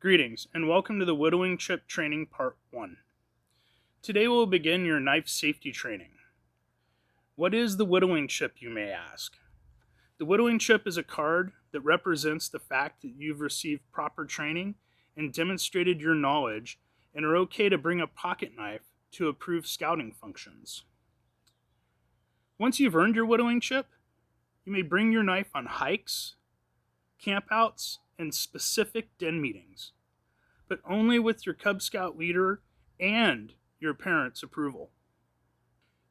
Greetings, and welcome to the Whittling Chip Training Part 1. Today we'll begin your knife safety training. What is the whittling chip, you may ask? The whittling chip is a card that represents the fact that you've received proper training and demonstrated your knowledge and are okay to bring a pocket knife to approved scouting functions. Once you've earned your whittling chip, you may bring your knife on hikes, campouts, and specific den meetings, but only with your Cub Scout leader and your parents' approval.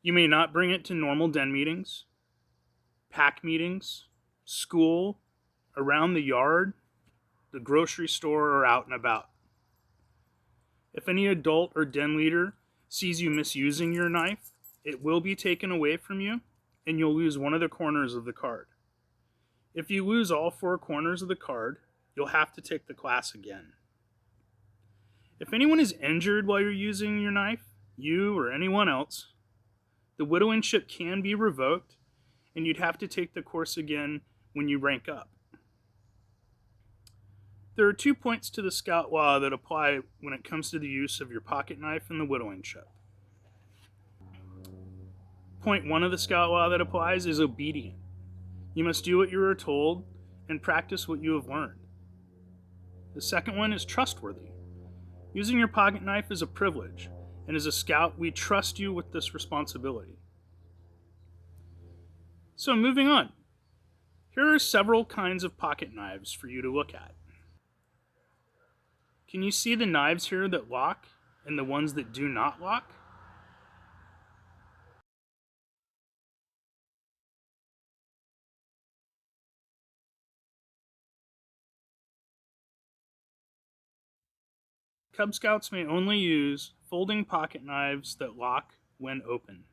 You may not bring it to normal den meetings, pack meetings, school, around the yard, the grocery store, or out and about. If any adult or den leader sees you misusing your knife, it will be taken away from you and you'll lose one of the corners of the card. If you lose all 4 corners of the card, you'll have to take the class again. If anyone is injured while you're using your knife, you or anyone else, the whittling chip can be revoked and you'd have to take the course again when you rank up. There are 2 points to the Scout Law that apply when it comes to the use of your pocket knife and the whittling chip. Point 1 of the Scout Law that applies is obedient. You must do what you are told and practice what you have learned. The second one is trustworthy. Using your pocket knife is a privilege, and as a scout, we trust you with this responsibility. So moving on, here are several kinds of pocket knives for you to look at. Can you see the knives here that lock and the ones that do not lock? Cub Scouts may only use folding pocket knives that lock when open.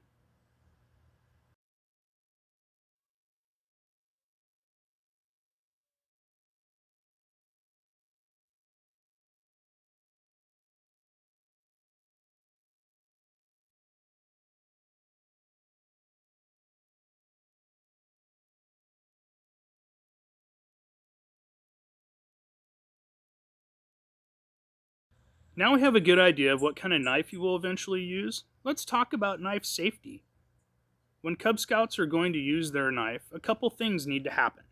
Now we have a good idea of what kind of knife you will eventually use. Let's talk about knife safety. When Cub Scouts are going to use their knife, a couple things need to happen.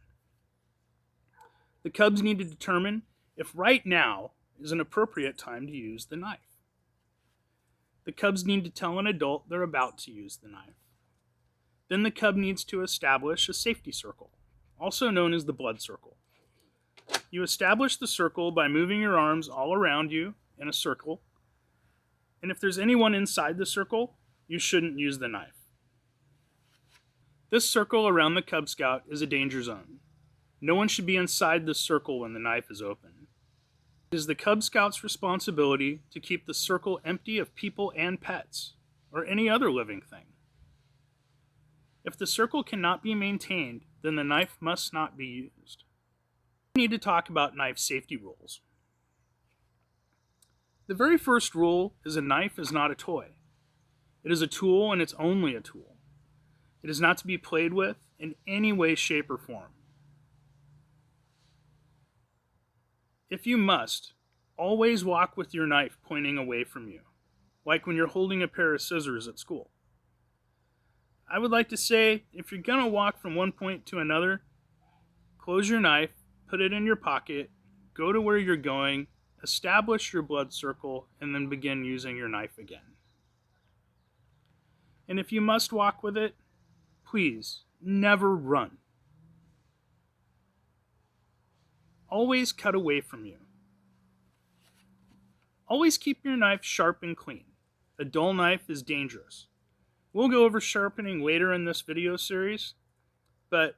The Cubs need to determine if right now is an appropriate time to use the knife. The Cubs need to tell an adult they're about to use the knife. Then the Cub needs to establish a safety circle, also known as the blood circle. You establish the circle by moving your arms all around you in a circle, and if there's anyone inside the circle, you shouldn't use the knife. This circle around the Cub Scout is a danger zone. No one should be inside the circle when the knife is open. It is the Cub Scout's responsibility to keep the circle empty of people and pets, or any other living thing. If the circle cannot be maintained, then the knife must not be used. We need to talk about knife safety rules. The very first rule is a knife is not a toy. It is a tool and it's only a tool. It is not to be played with in any way, shape, or form. If you must, always walk with your knife pointing away from you, like when you're holding a pair of scissors at school. I would like to say, if you're going to walk from one point to another, close your knife, put it in your pocket, go to where you're going, establish your blood circle, and then begin using your knife again. And if you must walk with it, please never run. Always cut away from you. Always keep your knife sharp and clean. A dull knife is dangerous. We'll go over sharpening later in this video series, but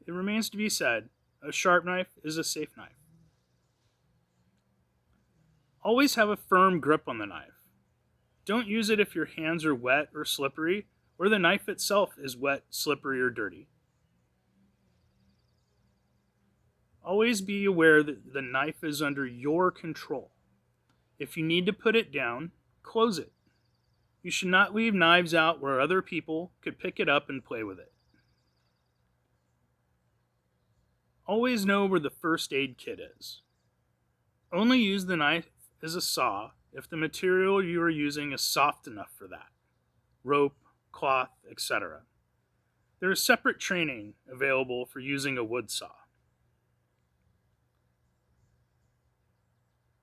it remains to be said, a sharp knife is a safe knife. Always have a firm grip on the knife. Don't use it if your hands are wet or slippery, or the knife itself is wet, slippery, or dirty. Always be aware that the knife is under your control. If you need to put it down, close it. You should not leave knives out where other people could pick it up and play with it. Always know where the first aid kit is. Only use the knife as a saw if the material you are using is soft enough for that. Rope, cloth, etc. There is separate training available for using a wood saw.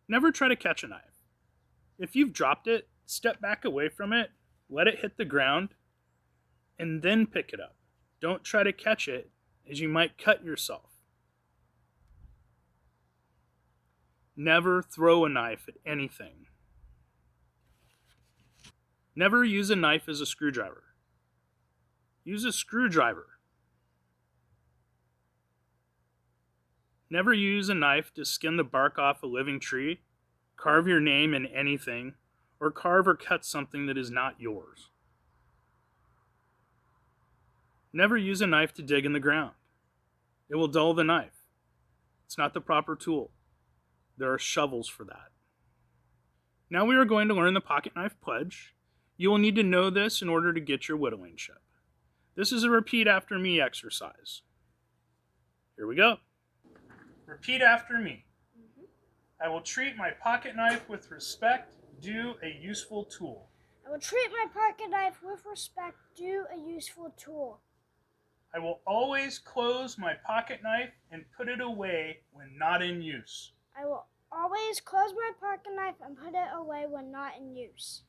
Never try to catch a knife. If you've dropped it, step back away from it, let it hit the ground, and then pick it up. Don't try to catch it, as you might cut yourself. Never throw a knife at anything. Never use a knife as a screwdriver. Use a screwdriver. Never use a knife to skin the bark off a living tree, carve your name in anything, or carve or cut something that is not yours. Never use a knife to dig in the ground. It will dull the knife. It's not the proper tool. There are shovels for that. Now we are going to learn the pocket knife pledge. You will need to know this in order to get your whittling chip. This is a repeat after me exercise. Here we go. Repeat after me. I will treat my pocket knife with respect, due a useful tool. I will treat my pocket knife with respect, due a useful tool. I will always close my pocket knife and put it away when not in use. I will always close my pocket knife and put it away when not in use.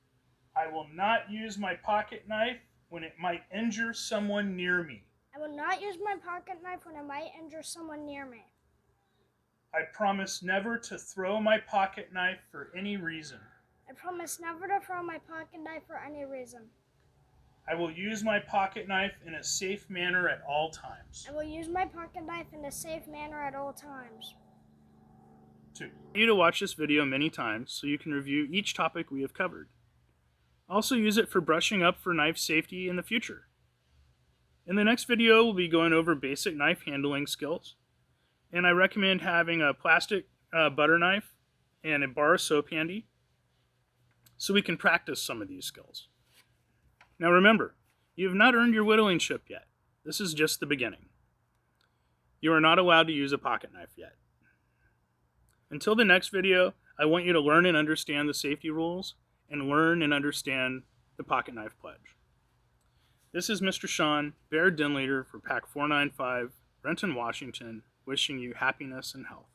I will not use my pocket knife when it might injure someone near me. I will not use my pocket knife when it might injure someone near me. I promise never to throw my pocket knife for any reason. I promise never to throw my pocket knife for any reason. I will use my pocket knife in a safe manner at all times. I will use my pocket knife in a safe manner at all times. 2. I want you to watch this video many times so you can review each topic we have covered. Also use it for brushing up for knife safety in the future. In the next video, we'll be going over basic knife handling skills. And I recommend having a plastic butter knife and a bar of soap handy so we can practice some of these skills. Now remember, you have not earned your whittling chip yet. This is just the beginning. You are not allowed to use a pocket knife yet. Until the next video, I want you to learn and understand the safety rules and learn and understand the pocket knife pledge. This is Mr. Sean, Bear Den Leader for Pack 495, Renton, Washington, wishing you happiness and health.